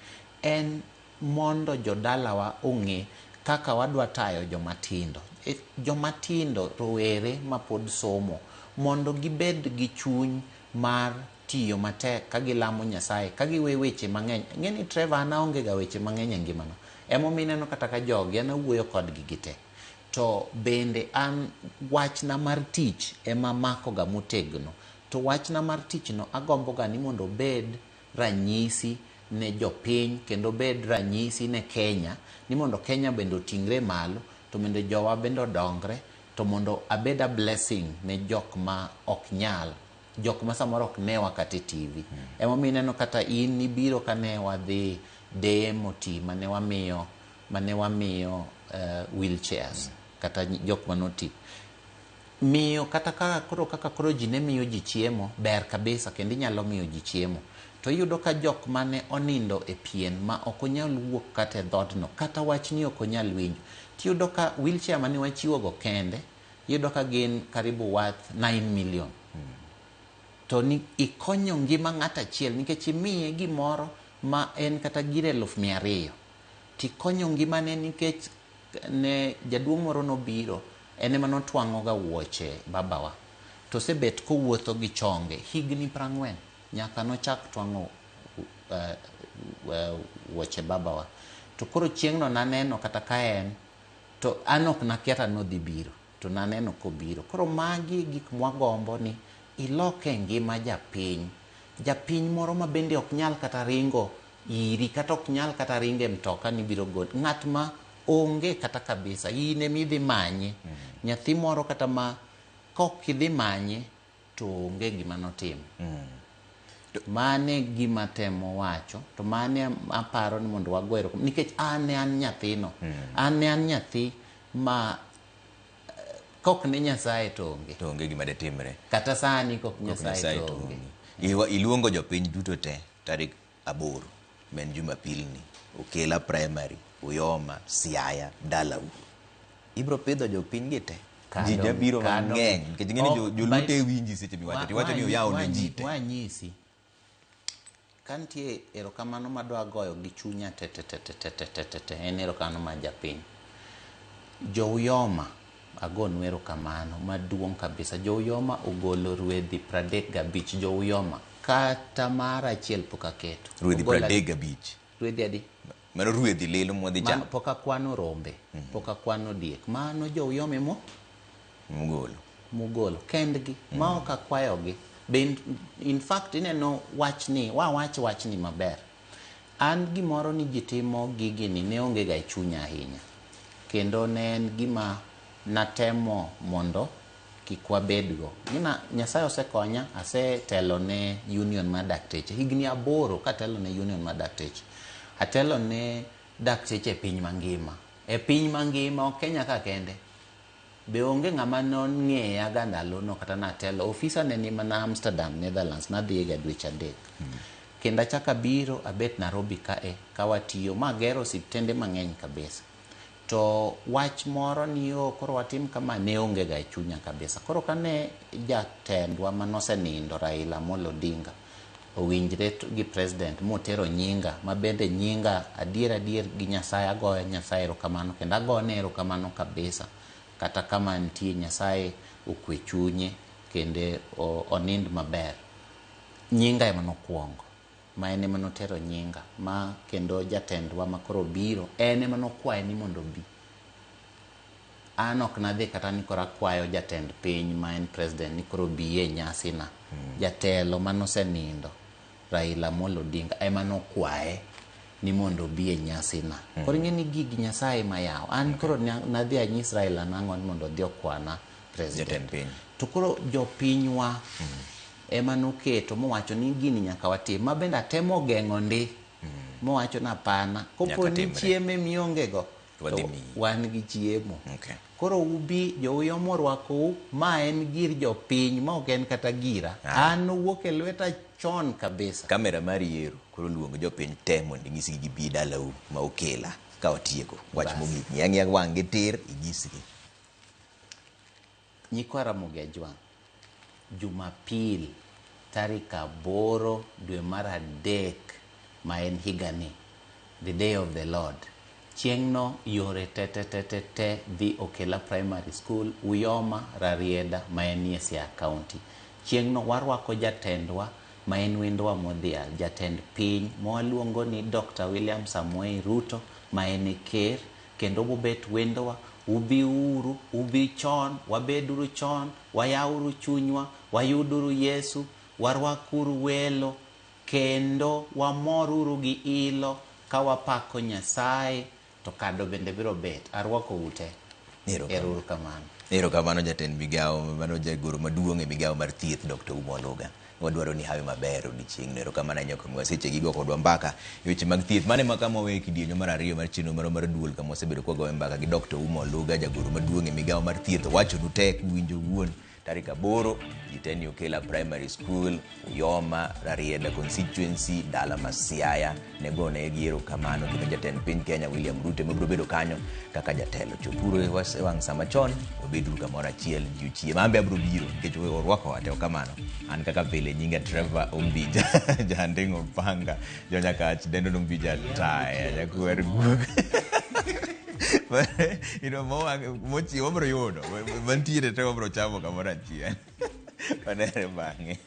en mondo jodalawa ong'e kaka wadwa tayo jomatindo. Jomatindo rowere ma pod somo mondo gibed gi chuny mar tiyo matek ka gilamo Nyasaye, ka giwe weche mang'eny. Ng'eni Trevor ana onge ga weche mang'eny e ngimana. Emomiyo ineno kata ka jogi ana wuoyo kodgi gite. To bende an wachna mar tich ema mako ga motegno. To wachna mar tich no agombo ga ni mondo bed ranyisi ne jopiny kendo bed ranyisi ne Kenya, ni mondo Kenya bende otingre malo, to mondo jowa bende odongre, to mondo abeda blessing ne jok ma ok nyal, jok ma samoro ok newa kata TV. Emomiyo ineno kata in nibiro kane wadhi DMOT mane wamiyo wheelchairs kata jok manoti. Miyo kata kaka koro ji ne miyo ji chiemo ber kabisa, kendo inyalo miyo ji chiemo. To iyudo ka jok mane onindo e pien ma ok onyal wuok kata e dhodno, kata wach ni ok onyal winjo, tiyudo ka wheelchair mane wachiwo go kende, iyudo ka gin karibu worth 9 million. To ni ikonyo ngima ng'ata achiel, nikech imiye gimoro ma en kata gire 200,000. Tikonyo ngimane nikech ne jaduong' moro nobiro, ene ma notwang'o ga wuoche babawa. To sebet kowuotho gi chonge higni 40 nyaka nochak twang'o wuoche babawa. To koro chieng' no naneno kata ka en, to an ok nakiata nodhi biro, to naneno kobiro. Koro magi gik mwagombo ni iloke ngima japiny moro ma bende ok nyal kata ringo iri kata ok nyal kata ringe mtoka ni biro gol. Ng'at ma onge kata kabisa, in ema idhi manye. Nyathi moro kata ma kok idhi manye to onge gima notimo. Mane gima temo wacho, to mane aparo ni mondo wagwero, nikech an nyathino. An nyathi ma kok ne Nyasaye to onge
gima de timre.
Kata sani kok Nyasaye to onge.
Iluongo jopiny duto te tarik 8 men Jumapil ni, Okela Primary, Uyoma, Siaya, Dalau. Ibro pidho jopiny gi te. Ji jabiro mang'eny nikech ng'eni jolute winji seche miwacho tiwacho ni oyawo ne ji te.
Wanyisi kantie erokamano madwa goyo gi chunya te en erokamano ma japiny. Jo Uyoma agon erokamano maduong' kabisa. Jo Uyoma ogolo rwedhi 35. Jo Uyoma kata mara achiel pok aketo.
Rwedhi 35.
Rwedhi adi?
Mano rwedhi lilo modhi chamo.
Pok akwano rombe, pok akwano diek. Mano Jo Uyoma mo mugolo kendgi ma ok akwayogi. In fact ineno wachni wachni maber. An gimoro ni ji timo gigini ne onge ga chunya ahinya, kendo ne en gima natemo mondo kik wabedgo. Nyasaye osekonya, asetelo ne Union mar dakteche higni 8 katelo ne Union mar dakteche. Atelo ne dakteche e piny mangima ok Kenya ka kende. Be onge ng'ama nong'eya ga ndalono kata natelo. Ofisa ne ni mana Amsterdam, Netherlands, nadhi ga dweche 3. Kendo achaka biro abet Nairobi ka watiyo magero osiptende mang'eny kabisa. To wach moro ni koro watim kama ne onge ga chunya kabisa. Koro kane jatendwa manosenindo Raila Amolo Odinga owinjre gi president motero nyinga, mabende nyinga adier gi Nyasaye, agoyo Nyasaye erokamano kendo agone erokamano kabisa. Kata kama nitie Nyasaye okwe chunye kende onind maber. Nyinga ema nokuongo, ma ene ema notero nyinga, ma kendo jatendwa makoro biro ene ema nokwaye ni mondo bi. An ok nadhi kata ni koro akwayo jatend piny ma en president ni koro bi e nyasi na. Jatelo manosenindo Raila Amolo Odinga ema nokwaye ni mondo bi e nyasi na. Koro ng'eni gigi Nyasaye mayawo. An koro nadhi anyis Raila nang'o ni mondo dhi okwana president. To koro jopinywa ema noketo mowacho ni gini nyaka watim. Ma bende atemo geng'o ndi mowacho na pana. Kopo ni chiemo mionge go to wan gi chiemo. Koro ubi jo Uyoma orwakou, ma en gir jopiny ma ok en kata gira. An wuok e lweta chon kabisa.
Kamera mari yero koro luongo jopiny te mondo inyisgi gibi dalau ma Okela ka otieko. Wach mogik ng'ia wang'gi tir inyisgi.
Nyikwa Ramogi Ajwang', Jumapil tarik 8 dwe mar 3 ma en higani, the day of the Lord. Chieng'no yore te dhi Okela Primary School, Uyoma, Rarieda ma en Siaya County. Chieng'no warwako jatendwa ma en wendwa modhial, jatend piny mwaluongo ni Dr. William Samoei Ruto ma en ker, kendo bobet wendwa. Ubi uru, ubi chon, wabeduru chon, wayauru chunywa, wayuduru Yesu, warwakuru welo, kendo wamoruru gi ilo ka wapako Nyasaye, to kado bende biro bet. Arwako ute.
Erokamano jatend migao, mano jagoro maduong' e migao mar thieth Dr. Umo Oluga. Wadwaro ni hawe maber odiochieng' erokamano anyoko mwaseche gigo kodwa mbaka weche mag thieth. Mane makama wawe kidienyo mar 2 mar chenro mar duol kama wasebedo kwa gowe mbaka gi Dr. Umo Oluga, jagoro maduong' e migao mar thieth. Wacho nu tek winjo wuon tarik 8 jiteni Okela Primary School, Uyoma, Rarieda constituency, dala ma Siaya. Nego ne giero kamano kendo jatend piny Kenya William Ruto mabiro bedo kanyo kaka jatelo. Chopuro wang' sama chon obedru kamoro achiel ji chiemo. Ambe abro biro nikech orwako wate kamano. An kaka pile nyinga Trevor Ombija jandingo panga jonya ach dendo Ombija taya jakwer guok. Mochi obro yudo mantiere te obro chamo kamoro achiel. Panere bang'e.